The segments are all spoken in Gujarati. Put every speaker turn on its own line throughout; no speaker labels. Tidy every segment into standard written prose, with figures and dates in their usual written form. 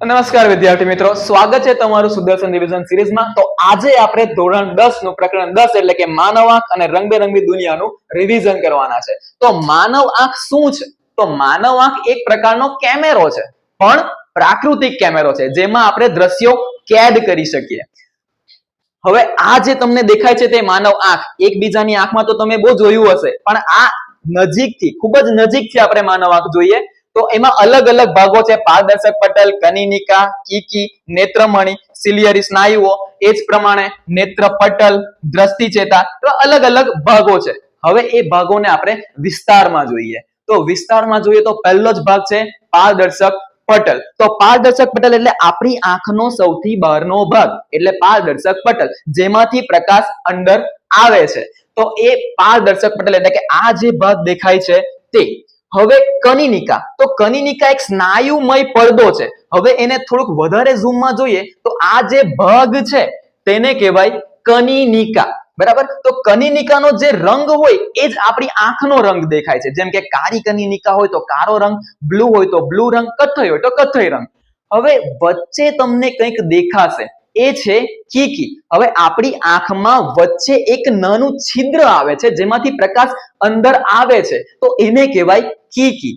નમસ્કાર વિદ્યાર્થી મિત્રો, સ્વાગત છે તમારું સુદર્શન રિવિઝન સિરીઝમાં। તો આજે આપણે ધોરણ 10 નું પ્રકરણ 10 એટલે કે માનવ આંખ અને રંગબેરંગી દુનિયાનું રિવિઝન કરવાના છે। તો માનવ આંખ શું છે? તો માનવ આંખ એક પ્રકારનો કેમેરો છે, પણ પ્રાકૃતિક કેમેરો છે જેમાં આપણે દ્રશ્યો કેદ કરી શકીએ। હવે આ જે તમને દેખાય છે તે માનવ આંખ, એકબીજાની આંખમાં તો તમે બહુ જોયું હશે, પણ આ નજીકથી, ખૂબ જ નજીકથી આપણે માનવ આંખ જોઈએ તો એમાં અલગ અલગ ભાગો છે। પારદર્શક પટલ, કનિનિકા, કીકી, નેત્રમણિ, સિલિયરી સ્નાયુઓ, એ જ પ્રમાણે નેત્ર પટલ, દ્રષ્ટિ ચેતા, તો અલગ અલગ ભાગો છે। હવે એ ભાગોને આપણે વિસ્તારમાં જોઈએ તો વિસ્તારમાં જોઈએ તો પહેલો જ ભાગ છે પારદર્શક પટલ। તો પારદર્શક પટલ એટલે આપણી આંખનો સૌથી બહારનો ભાગ, એટલે પારદર્શક પટલ, જેમાંથી પ્રકાશ અંદર આવે છે। તો એ પારદર્શક પટલ એટલે કે આ જે ભાગ દેખાય છે તે। હવે કનિનિકા, તો કનિનિકા એક સ્નાયુમય પડદો છે। હવે એને થોડુંક વધારે ઝૂમમાં જોઈએ તો આ જે ભાગ છે તેને કહેવાય કનિનિકા, બરાબર। તો કનિનિકાનો જે રંગ હોય એ જ આપણી આંખનો રંગ દેખાય છે। જેમ કે કાળી કનિનિકા હોય તો કાળો રંગ, બ્લુ હોય તો બ્લુ રંગ, કથ્થઈ હોય તો કથ્થઈ રંગ। હવે વચ્ચે તમને કંઈક દેખાશે, એ છે કીકી। હવે આપણી આંખમાં વચ્ચે એક નાનું છિદ્ર આવે છે જેમાંથી પ્રકાશ અંદર આવે છે, તો એને કહેવાય કીકી।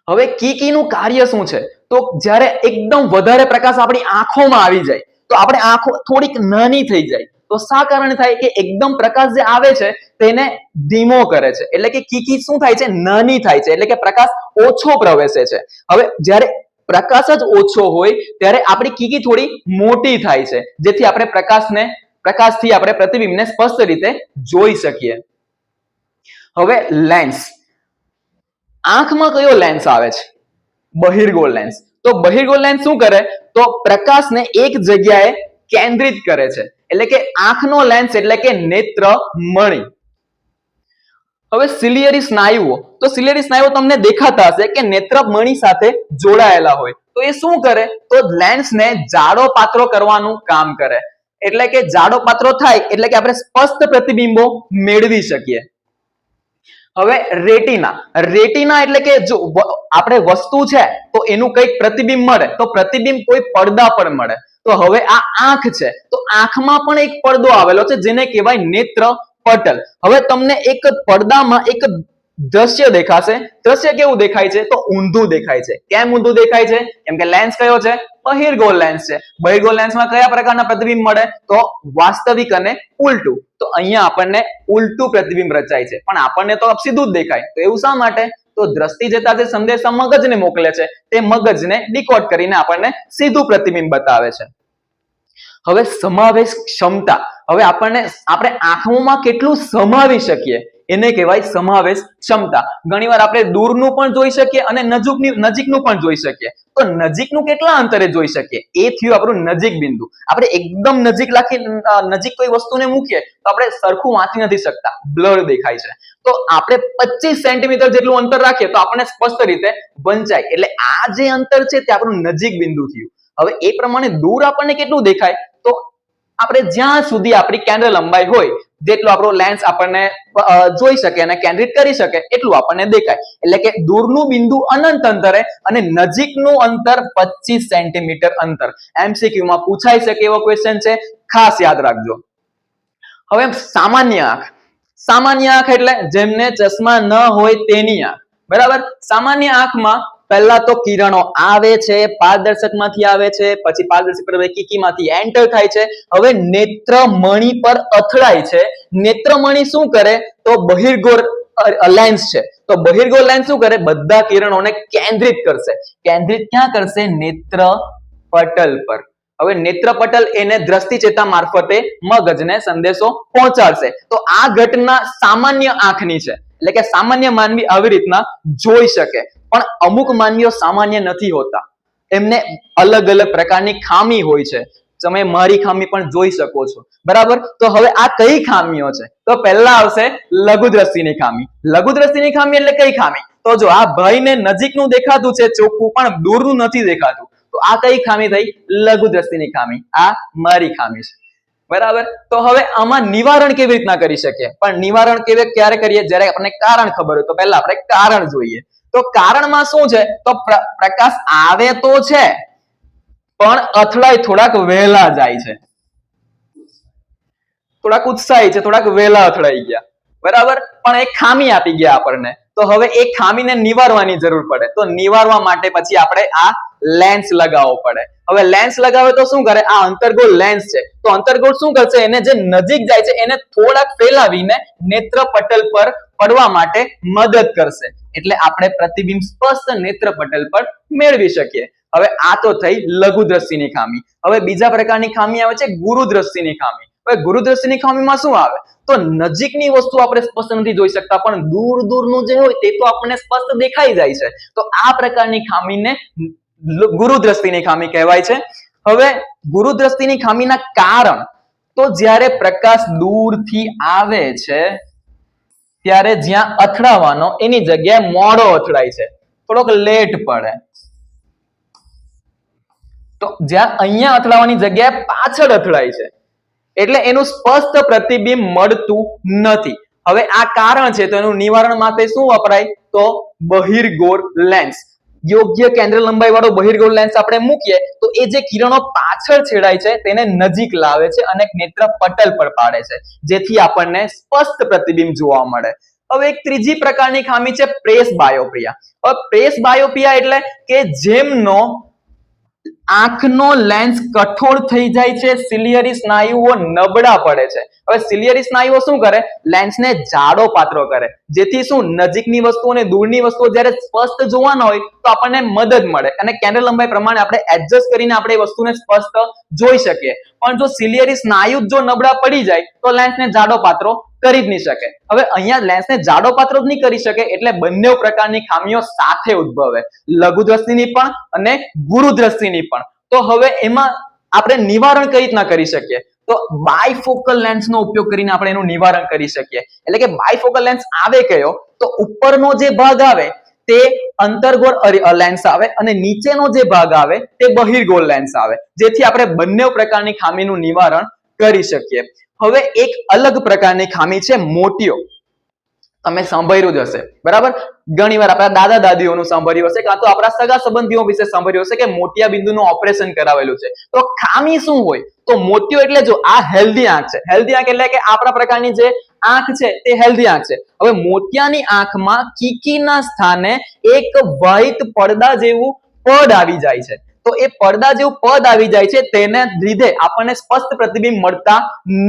હવે કીકીનું કાર્ય શું છે? તો જ્યારે એકદમ વધારે પ્રકાશ આપણી આંખોમાં આવી જાય તો આપણે આંખો થોડીક નાની થઈ જાય। તો શા કારણે થાય? કે એકદમ પ્રકાશ જે આવે છે તેને ધીમો કરે છે, એટલે કે કીકી શું થાય છે? નાની થાય છે, એટલે કે પ્રકાશ ઓછો પ્રવેશે છે। હવે જ્યારે પ્રકાશ જ ઓછો હોય ત્યારે આપણી કીકી થોડી મોટી થાય છે, જેથી આપણે પ્રકાશથી આપણે પ્રતિબિંબને સ્પષ્ટ રીતે જોઈ શકીએ। હવે લેન્સ, આંખમાં કયો લેન્સ આવે છે? બહિર્ગોળ લેન્સ। તો બહિર્ગોળ લેન્સ શું કરે? તો પ્રકાશને એક જગ્યાએ કેન્દ્રિત કરે છે, એટલે કે આંખનો લેન્સ એટલે કે નેત્રમણિ। હવે સિલિયરી સ્નાયુઓ, તો સિલિયરી સ્નાયુઓ તમને દેખાતા હશે કે નેત્રમણિ સાથે જોડાયેલા હોય, તો એ શું કરે? તો લેન્સને જાડો પાતળો કરવાનું કામ કરે, એટલે કે જાડો પાતળો થાય એટલે કે આપણે સ્પષ્ટ પ્રતિબિંબો મેળવી શકીએ। હવે રેટિના, રેટિના એટલે કે જો આપણે વસ્તુ છે તો એનું કંઈક પ્રતિબિંબ મળે તો પ્રતિબિંબ કોઈ પડદા પર મળે। તો હવે આ આંખ છે તો આંખમાં પણ એક પડદો આવેલો છે જેને કહેવાય નેત્ર પટલ। હવે તમને એક પડદામાં એક દ્રશ્ય દેખાશે, દ્રશ્ય કેવું દેખાય છે? તો ઊંધું દેખાય છે। કેમ ઊંધું દેખાય છે? કેમ કે લેન્સ કયો છે? બહિર્ગોળ લેન્સ છે। બહિર્ગોળ લેન્સમાં કયા પ્રકારના પ્રતિબિંબ મળે? તો વાસ્તવિક અને ઉલટું। તો અહીંયા આપણને ઉલટું પ્રતિબિંબ રચાય છે, પણ આપણને તો સીધું જ દેખાય। તો એવું શા માટે? તો દ્રષ્ટિ જતા જે સંદેશા મગજને મોકલે છે તે મગજને ડીકોડ કરીને આપણને સીધું પ્રતિબિંબ બતાવે છે। હવે સમાવેશ ક્ષમતા, હવે આપણે આંખોમાં કેટલું સમાવી શકીએ એને કહેવાય સમાવેશ ક્ષમતા। ઘણીવાર આપણે દૂરનું પણ જોઈ શકીએ અને નજીકનું પણ જોઈ શકીએ। તો નજીકનું કેટલા અંતરે જોઈ શકીએ? એ થયું આપણું નજીક બિંદુ। આપણે એકદમ નજીક કોઈ વસ્તુને મૂકીએ તો આપણે સરખું વાંચી નથી શકતા, બ્લર દેખાય છે। તો આપણે 25 સેન્ટીમીટર જેટલું અંતર રાખીએ તો આપણને સ્પષ્ટ રીતે વંચાય, એટલે આ જે અંતર છે તે આપણું નજીક બિંદુ થયું। હવે એ પ્રમાણે દૂર આપણને કેટલું દેખાય? તો આપણે જ્યાં સુધી આપણી કેન્દ્ર લંબાઈ હોય જેટલો આપણો લેન્સ આપણને જોઈ શકે અને કેન્દ્રિત કરી શકે એટલું આપણને દેખાય, એટલે કે દૂરનું બિંદુ અનંત અંતરે અને નજીકનું અંતર 25 સેન્ટીમીટર અંતર। MCQ માં પૂછાઈ શકે એવો ક્વેશ્ચન છે, ખાસ યાદ રાખજો। હવે સામાન્ય આંખ, સામાન્ય આંખ એટલે જેમને ચશ્મા ન હોય તેની આંખ, બરાબર। સામાન્ય આંખમાં પહેલા તો કિરણો આવે છે, પારદર્શકમાંથી આવે છે, પછી પારદર્શક કીકીમાંથી એન્ટર થાય છે, હવે નેત્રમણિ પર અથડાય છે। નેત્રમણિ શું કરે? તો બહિર્ગોળ લેન્સ છે, તો બહિર્ગોળ લેન્સ શું કરે? બધા કિરણોને કેન્દ્રિત કરશે। કેન્દ્રિત ક્યાં કરશે? નેત્ર પટલ પર। હવે નેત્ર પટલ એને દ્રષ્ટિ ચેતા મારફતે મગજને સંદેશો પહોંચાડશે। તો આ ઘટના સામાન્ય આંખની છે, એટલે કે સામાન્ય માનવી આવી રીતના જોઈ શકે, પણ અમુક માનવીઓ સામાન્ય નથી હોતા, એમને અલગ અલગ પ્રકારની ખામી હોય છે। તમે મારી ખામી પણ જોઈ શકો છો, બરાબર। તો હવે આ કઈ ખામીઓ છે? તો પહેલા આવશે લઘુ દ્રષ્ટિની ખામી। લઘુ દ્રષ્ટિની ખામી એટલે કઈ ખામી? તો જો આ ભાઈને નજીકનું દેખાતું છે ચોખ્ખું, પણ દૂરનું નથી દેખાતું, તો આ કઈ ખામી થઈ? લઘુ દ્રષ્ટિની ખામી। આ મારી ખામી છે, બરાબર। તો હવે આમાં નિવારણ કેવી રીતના કરી શકીએ? પણ નિવારણ ક્યારે કરીએ? જ્યારે આપણને કારણ ખબર હોય। તો પહેલા આપણે કારણ જોઈએ। તો કારણમાં શું છે? તો પ્રકાશ આવે તો છે પણ અથડાય થોડાક વહેલા જાય છે, થોડાક ઉત્સાહી છે, થોડાક વહેલા અથડાઈ ગયા, બરાબર. પણ એક ખામી આપી ગયા આપણને, તો હવે એ ખામીને નિવારવાની જરૂર પડે. તો નિવારવા માટે પછી આપણે આ લેન્સ લગાવવો પડે. હવે લેન્સ લગાવે તો શું કરે? આ અંતર્ગોળ લેન્સ છે, તો અંતર્ગોળ શું કરશે? એને જે નજીક જાય છે એને થોડાક ફેલાવીને નેત્ર પટલ પર પડવા માટે મદદ કરશે, એટલે આપણે પ્રતિબિંબ સ્પષ્ટ નેત્ર પટલ પર મેળવી શકીએ. હવે આ તો થઈ લઘુ દ્રષ્ટિની ખામી. હવે બીજા પ્રકારની ખામી આવે છે ગુરુ દ્રષ્ટિની ખામી. હવે ગુરુ દ્રષ્ટિની ખામીમાં શું આવે? તો નજીકની વસ્તુ આપણે સ્પષ્ટ નથી જોઈ શકતા, પણ દૂર દૂરનું જે હોય તે તો આપણને સ્પષ્ટ દેખાઈ જાય છે. તો આ પ્રકારની ખામીને ગુરુ દ્રષ્ટિની ખામી કહેવાય છે. હવે ગુરુ દ્રષ્ટિની ખામીના કારણ, તો જ્યારે પ્રકાશ દૂરથી આવે છે ત્યારે જ્યાં અથડાવાનો એની જગ્યાએ મોડો અથડાય છે, થોડોક લેટ પડે. તો જ્યાં અહીંયા અથડાવાની જગ્યાએ પાછળ અથડાય છે, એટલે એનું સ્પષ્ટ પ્રતિબિંબ મળતું નથી. હવે આ કારણ છે, તો એનું નિવારણ માટે શું વપરાય? તો બહિર્ગોળ લેન્સ. યોગ્ય કેન્દ્ર લંબાઈ વાળો બહિર્ગોળ લેન્સ આપણે મૂકીએ તો એ જે કિરણો પાછળ છેડાય છે તેને નજીક લાવે છે અને નેત્ર પટલ પર પાડે છે, જેથી આપણને સ્પષ્ટ પ્રતિબિંબ જોવા મળે. હવે એક ત્રીજી પ્રકારની ખામી છે પ્રેસ બાયોપિયા. હવે પ્રેસ બાયોપિયા એટલે કે જેમનો આંખનો લેન્સ કઠોળ થઈ જાય છે, સિલિયરી સ્નાયુઓ નબળા પડે છે. હવે સિલિયરી સ્નાયુઓ શું કરે? લેન્સને જાડો પાતળો કરે, જેથી શું નજીકની વસ્તુઓ અને દૂરની વસ્તુઓ જ્યારે સ્પષ્ટ જોવાના હોય તો આપણને મદદ મળે અને કેન્દ્ર લંબાઈ પ્રમાણે આપણે એડજસ્ટ કરીને આપણે એ વસ્તુને સ્પષ્ટ જોઈ શકીએ. પણ જો સિલિયરી સ્નાયુ જો નબળા પડી જાય તો લેન્સને જાડો પાતળો કરી જ નહીં શકે. હવે અહીંયા લેન્સને જાડો પાતળો જ નહીં કરી શકે, એટલે બંને પ્રકારની ખામીઓ સાથે ઉદ્ભવે, લઘુ દ્રષ્ટિની પણ અને ગુરુ દ્રષ્ટિની પણ. તો હવે એમાં આપણે નિવારણ કઈ રીતના કરી શકીએ? તો બાયફોકલ લેન્સનો ઉપયોગ કરીને આપણે એનું નિવારણ કરી શકીએ. એટલે કે બાયફોકલ લેન્સ આવે કયો? તો ઉપરનો જે ભાગ આવે તે અંતર્ગોળ લેન્સ આવે અને નીચેનો જે ભાગ આવે તે બહિર્ગોળ લેન્સ આવે, જેથી આપણે બંને પ્રકારની ખામીનું નિવારણ કરી શકીએ. હવે એક અલગ પ્રકારની ખામી છે મોતિયો. તમે સાંભળ્યું જ હશે, બરાબર. ઘણી વાર આપણા દાદા દાદીઓનું સાંભળ્યું હશે, કાં તો આપણા સગા સંબંધીઓ વિશે સાંભળ્યું હશે કે મોતિયા બિંદુનું ઓપરેશન કરાવેલું છે. તો ખામી શું હોય? તો મોતિયો એટલે જો આ હેલ્ધી આંખ છે. હેલ્ધી આંખ એટલે કે આપણા પ્રકારની જે આંખ છે તે હેલ્ધી આંખ છે. હવે મોતિયાની આંખમાં કીકીના સ્થાને એક વ્હાઇટ પડદા જેવું પડ આવી જાય છે. તો એ પડદા જેવું પદ આવી જાય છે, તેને લીધે આપણને સ્પષ્ટ પ્રતિબિંબ મળતા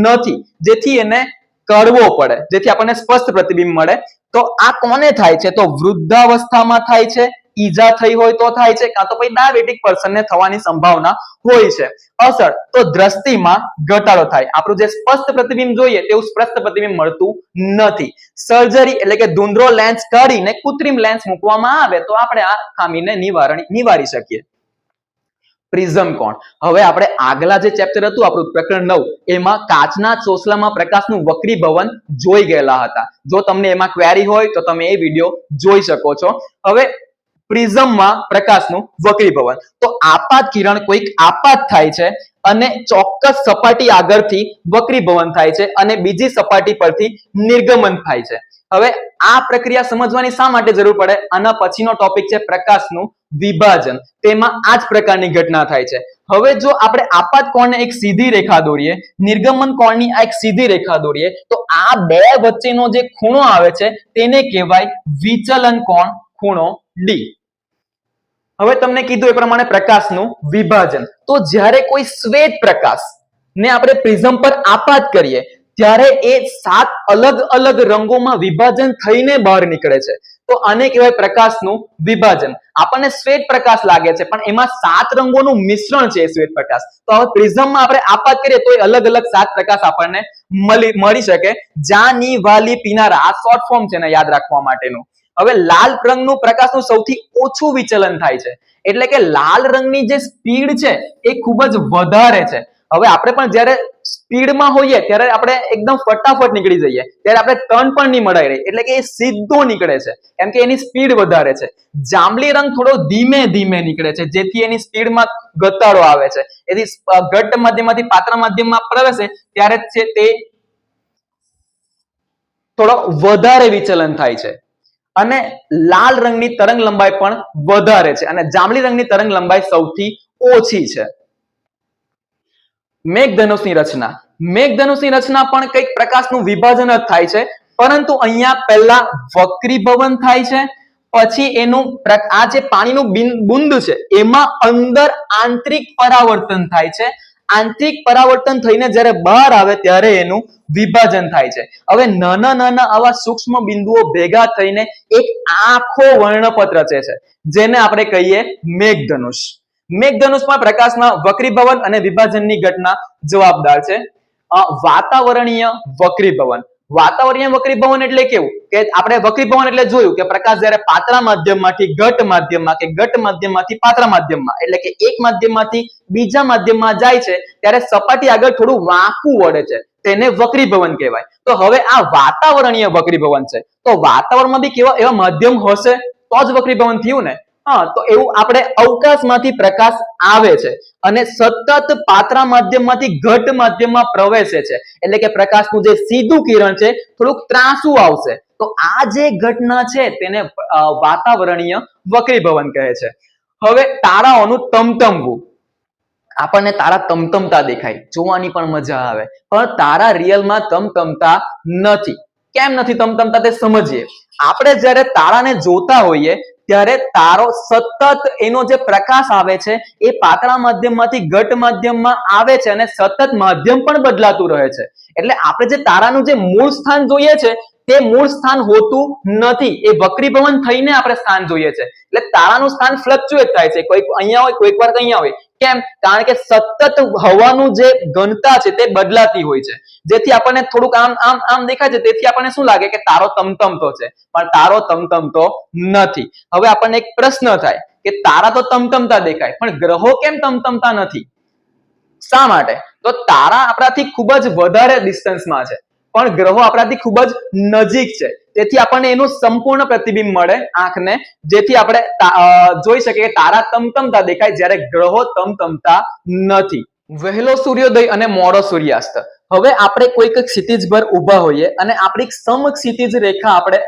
નથી, જેથી એને કરવો પડે, જેથી આપણને સ્પષ્ટ પ્રતિબિંબ મળે. તો આ કોને થાય છે? તો વૃદ્ધાવસ્થામાં થાય છે, ઈજા થઈ હોય તો થાય છે, કાં તો પછી ડાયાબિટીક પર્સનને થવાની સંભાવના હોય છે. અસર તો દ્રષ્ટિમાં ઘટાડો થાય, આપણું જે સ્પષ્ટ પ્રતિબિંબ જોઈએ તેવું સ્પષ્ટ પ્રતિબિંબ મળતું નથી. સર્જરી એટલે કે ધૂંધળો લેન્સ કાઢીને કૃત્રિમ લેન્સ મૂકવામાં આવે તો આપણે આ ખામીને નિવારી શકીએ. પ્રિઝમ કોણ. હવે આપણે આગલા જે ચેપ્ટર હતું આપણું પ્રકરણ 9, એમાં કાચના ચોસલામાં પ્રકાશનું વક્રીભવન જોઈ ગયેલા હતા. જો તમને એમાં ક્વેરી હોય તો તમે એ વિડિયો જોઈ શકો છો. હવે પ્રિઝમમાં પ્રકાશનું વક્રીભવન, તો આપાત કિરણ કોઈક આપાત થાય છે અને ચોક્કસ સપાટી આગળથી વક્રીભવન થાય છે અને બીજી સપાટી પરથી નિર્ગમન થાય છે. હવે આ પ્રક્રિયા સમજવાની શા માટે જરૂર પડે? આના પછીનો ટોપિક છે પ્રકાશનું વિભાજન, તેમાં આ જ પ્રકારની ઘટના થાય છે. હવે જો આપણે આપાત કોણને એક સીધી રેખા દોરીએ, નિર્ગમન કોણની આ એક સીધી રેખા દોરીએ, તો આ બે વચ્ચેનો જે ખૂણો આવે છે તેને કહેવાય વિચલન કોણ, ખૂણો ડી. હવે તમને કીધું એ પ્રમાણે પ્રકાશનું વિભાજન, તો જ્યારે કોઈ શ્વેત પ્રકાશ ને આપણે પ્રિઝમ પર આપાત કરીએ ત્યારે એ 7 અલગ અલગ રંગોમાં વિભાજન થઈને બહાર નીકળે છે. તો આને કહેવાય પ્રકાશનું વિભાજન. આપણને શ્વેત પ્રકાશ લાગે છે પણ એમાં 7 રંગોનું મિશ્રણ છે શ્વેત પ્રકાશ. તો હવે પ્રિઝમમાં આપણે આપાત કરીએ તો અલગ અલગ 7 પ્રકાશ આપણને મળી શકે. જાની વાલી પીનારા આ શોર્ટ ફોર્મ છે ને યાદ રાખવા માટેનું. હવે લાલ રંગનું પ્રકાશનું સૌથી ઓછું વિચલન થાય છે, એટલે કે લાલ રંગની જે સ્પીડ છે એ ખૂબ જ વધારે છે. હવે આપણે પણ જ્યારે સ્પીડમાં હોઈએ ત્યારે આપણે એકદમ ફટાફટ નીકળી જઈએ, ત્યારે આપણે ટર્ન પણ નહીં મળાય રહી, એટલે કે એ સીધો નીકળે છે કેમ કે એની સ્પીડ વધારે છે. જાંબલી રંગ થોડો ધીમે ધીમે નીકળે છે, જેથી એની સ્પીડમાં ઘટાડો આવે છે. એથી ઘટ્ટ માધ્યમમાંથી પાતળા માધ્યમમાં પ્રવેશે ત્યારે છે તે થોડો વધારે વિચલન થાય છે. અને લાલ રંગની તરંગ લંબાઈ પણ વધારે છે અને જાંબલી રંગની તરંગ લંબાઈ સૌથી ઓછી છે. મેઘધનુષની રચના. મેઘધનુષની રચના પણ કંઈક પ્રકાશનું વિભાજન જ થાય છે, પરંતુ અહીંયા પહેલા વક્રીભવન થાય છે, પછી એનું આ જે પાણીનું બુંદ છે એમાં અંદર આંતરિક પરાવર્તન થાય છે. આંતરિક પરાવર્તન થઈને જ્યારે બહાર આવે ત્યારે એનું વિભાજન થાય છે. હવે નાના નાના આવા સૂક્ષ્મ બિંદુઓ ભેગા થઈને એક આખો વર્ણપટ રચે છે, જેને આપણે કહીએ મેઘધનુષ. મેઘધનુષમાં પ્રકાશના વક્રીભવન અને વિભાજનની ઘટના જવાબદાર છે. વાતાવરણીય વક્રીભવન. વાતાવરણીય વક્રીભવન એટલે કેવું કે આપણે વક્રીભવન એટલે જોયું કે પ્રકાશ જ્યારે પાતળા માધ્યમમાંથી ઘટ માધ્યમમાં કે ઘટ માધ્યમમાંથી પાતળા માધ્યમમાં એટલે કે એક માધ્યમમાંથી બીજા માધ્યમમાં જાય છે ત્યારે સપાટી આગળ થોડું વાંકું વળે છે, તેને વક્રીભવન કહેવાય. તો હવે આ વાતાવરણીય વક્રીભવન છે, તો વાતાવરણમાં બી કેવા એવા માધ્યમ હશે તો જ વક્રીભવન થયું ને. તો એવું આપણે અવકાશમાંથી પ્રકાશ આવે છે અને સતત પાતળા માધ્યમમાંથી ઘટ માધ્યમમાં પ્રવેશે છે, એટલે કે પ્રકાશનું જે સીધું કિરણ છે થોડુંક ત્રાંસું આવશે. તો આ જે ઘટના છે તેને વાતાવરણીય વક્રીભવન કહે છે. હવે તારાઓનું તમતમવું. આપણને તારા તમતમતા દેખાય, જોવાની પણ મજા આવે, પણ તારા રિયલમાં તમતમતા નથી. કેમ નથી તમતમતા તે સમજીએ. આપણે જ્યારે તારાને જોતા હોઈએ ત્યારે તારો સતત એનો જે પ્રકાશ આવે છે એ પાતળા માધ્યમમાંથી ઘટ માધ્યમમાં આવે છે અને સતત માધ્યમ પણ બદલાતું રહે છે. એટલે આપણે જે તારાનું જે મૂળ સ્થાન જોઈએ છે તે મૂળ સ્થાન હોતું નથી, એ વક્રીભવન થઈને આપણે સ્થાન જોઈએ છે. એટલે તારાનું સ્થાન ફ્લક્ચ્યુએટ થાય છે, કોઈક અહીંયા હોય, કોઈક વાર અહીંયા હોય. કેમ? કારણ કે સતત હવાનું જે ઘનતા છે તે બદલાતી હોય છે, જેથી આપણને થોડુંક આમ આમ આમ દેખાય છે. તેથી આપણને શું લાગે કે તારો તમતમતો છે, પણ તારો તમતમતો નથી. હવે આપણને એક પ્રશ્ન થાય કે તારા તો તમતમતા દેખાય, પણ ગ્રહો કેમ તમતમતા નથી? શા માટે? તો તારા આપણાથી ખૂબ જ વધારે ડિસ્ટન્સમાં છે, પણ ગ્રહો આપણાથી ખૂબ જ નજીક છે. તેથી આપણને એનું સંપૂર્ણ પ્રતિબિંબ મળે આંખને, જેથી આપણે જોઈ શકીએ કે તારા તમતમતા દેખાય જ્યારે ગ્રહો તમતમતા નથી. વહેલો સૂર્યોદય અને મોડો સૂર્યાસ્ત. હવે આપણે કોઈક ક્ષિતિજ પર ઊભા હોઈએ અને આપણી સમક્ષિતિજ રેખા આપણે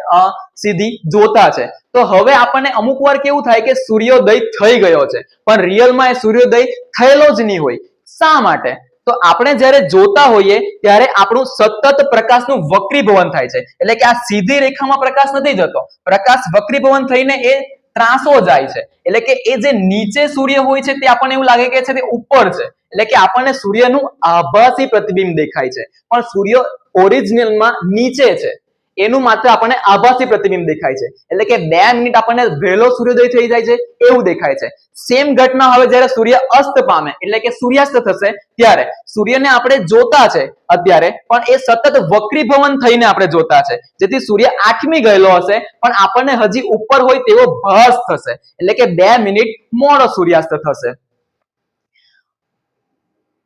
સીધી જોતા છે, તો હવે આપણને અમુક વાર કેવું થાય કે સૂર્યોદય થઈ ગયો છે, પણ રિયલમાં એ સૂર્યોદય થયેલો જ નહીં હોય. શા માટે? તો આપણે જ્યારે જોતા હોઈએ ત્યારે આપણું સતત પ્રકાશનું વક્રીભવન થાય છે, એટલે કે આ સીધી રેખામાં પ્રકાશ નથી જતો, પ્રકાશ વક્રીભવન થઈને એ ત્રાંસો જાય છે. એટલે કે એ જે નીચે સૂર્ય હોય છે તે આપણને એવું લાગે કે છે તે ઉપર છે, એટલે કે આપણને સૂર્યનું આભાસી પ્રતિબિંબ દેખાય છે, પણ સૂર્ય ઓરિજિનલમાં નીચે છે, એનું માત્ર આપણને આભાસી પ્રતિબિંબ દેખાય છે. એટલે કે 2 મિનિટ આપણને વહેલો સૂર્યોદય થઈ જાય છે એવું દેખાય છે. સેમ ઘટના હવે જ્યારે સૂર્ય અસ્ત પામે એટલે કે સૂર્યાસ્ત થશે ત્યારે સૂર્યને આપણે જોતા છે અત્યારે, પણ એ સતત વક્રીભવન થઈને આપણે જોતા છે, જેથી સૂર્ય આઠમી ગયેલો હશે પણ આપણને હજી ઉપર હોય તેવો ભાસ થશે, એટલે કે 2 મિનિટ મોડો સૂર્યાસ્ત થશે.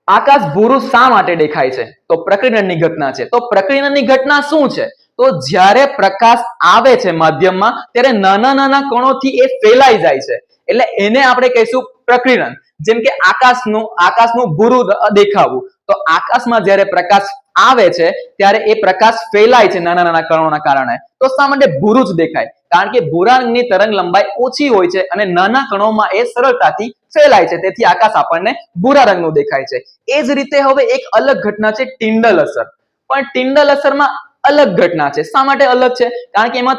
આકાશ ભૂરું શા માટે દેખાય છે? તો પ્રકીર્ણનની ઘટના છે. તો પ્રકીર્ણનની ઘટના શું છે? તો જ્યારે પ્રકાશ આવે છે માધ્યમમાં ત્યારે નાના નાના કણોથી એ ફેલાઈ જાય છે, એટલે એને આપણે કહીશું પ્રકીર્ણન. જેમ કે આકાશનું ભૂરું દેખાવું. તો આકાશમાં જ્યારે પ્રકાશ આવે છે ત્યારે એ પ્રકાશ ફેલાય છે નાના નાના કણોના કારણે. તો શા માટે ભૂરું જ દેખાય? કારણ કે ભૂરા રંગની તરંગ લંબાઈ ઓછી હોય છે અને નાના કણોમાં એ સરળતાથી ફેલાય છે, તેથી આકાશ આપણને ભૂરા રંગનું દેખાય છે. એ જ રીતે હવે એક અલગ ઘટના છે ટિન્ડલ અસર. પણ ટિન્ડલ અસરમાં અલગ ઘટના છે. શા માટે અલગ છે? કારણ કે એમાં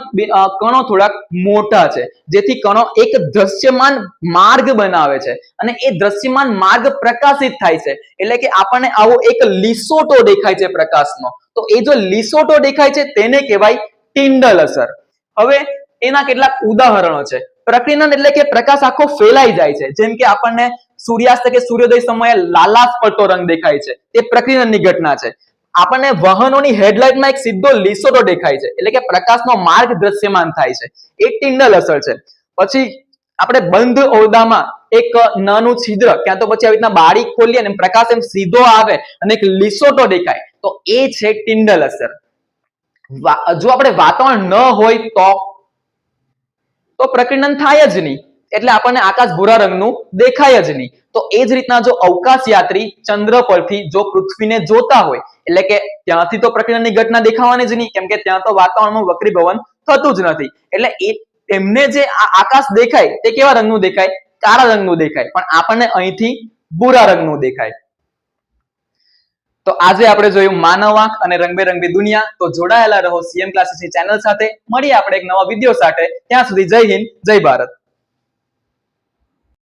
કણો થોડાક મોટા છે, જેથી કણો એક દ્રશ્યમાન માર્ગ બનાવે છે અને એ દ્રશ્યમાન માર્ગ પ્રકાશિત થાય છે, એટલે કે આપણને આવો એક લીસોટો દેખાય છે પ્રકાશનો. તો એ જો લીસોટો દેખાય છે તેને કહેવાય ટિન્ડલ અસર. હવે એના કેટલાક ઉદાહરણો છે. પ્રકીર્ણન એટલે કે પ્રકાશ આખો ફેલાઈ જાય છે, જેમ કે આપણને સૂર્યાસ્ત કે સૂર્યોદય સમયે લાલાશ પડતો રંગ દેખાય છે, તે પ્રકીર્ણનની ઘટના છે. આપણને વાહનોની હેડલાઇટમાં એક સીધો લીસોટો દેખાય છે, એટલે કે પ્રકાશનો માર્ગ દ્રશ્યમાન થાય છે, એ ટિન્ડલ અસર છે. પછી આપણે બંધ ઓરડામાં એક નાનું છિદ્ર ક્યાં તો પછી આવી રીતના બારી ખોલીએ અને પ્રકાશ એમ સીધો આવે અને એક લીસોટો દેખાય, તો એ છે ટિન્ડલ અસર. જો આપણે વાતાવરણ ન હોય તો પ્રકીર્ણન થાય જ નહીં, એટલે આપણને આકાશ ભૂરા રંગનું દેખાય જ નહીં. તો એ જ રીતના જો અવકાશ યાત્રી ચંદ્ર પરથી જો પૃથ્વીને જોતા હોય, એટલે કે ત્યાંથી તો પ્રકૃતિની ઘટના દેખાવાની જ નહીં, કેમ કે ત્યાં તો વાતાવરણમાં વક્રીભવન થતું જ નથી. એટલે એમને જે આ આકાશ દેખાય તે કેવા રંગનું દેખાય? કાળા રંગનું દેખાય. પણ આપણને અહીંથી ભૂરા રંગનું દેખાય. તો આજે આપણે જોયું માનવ આંખ અને રંગબેરંગી દુનિયા. તો જોડાયેલા રહો સીએમ ક્લાસીસની ચેનલ સાથે. મળીએ આપણે એક નવા વિડીયો સાથે. ત્યાં સુધી જય હિન્દ, જય ભારત.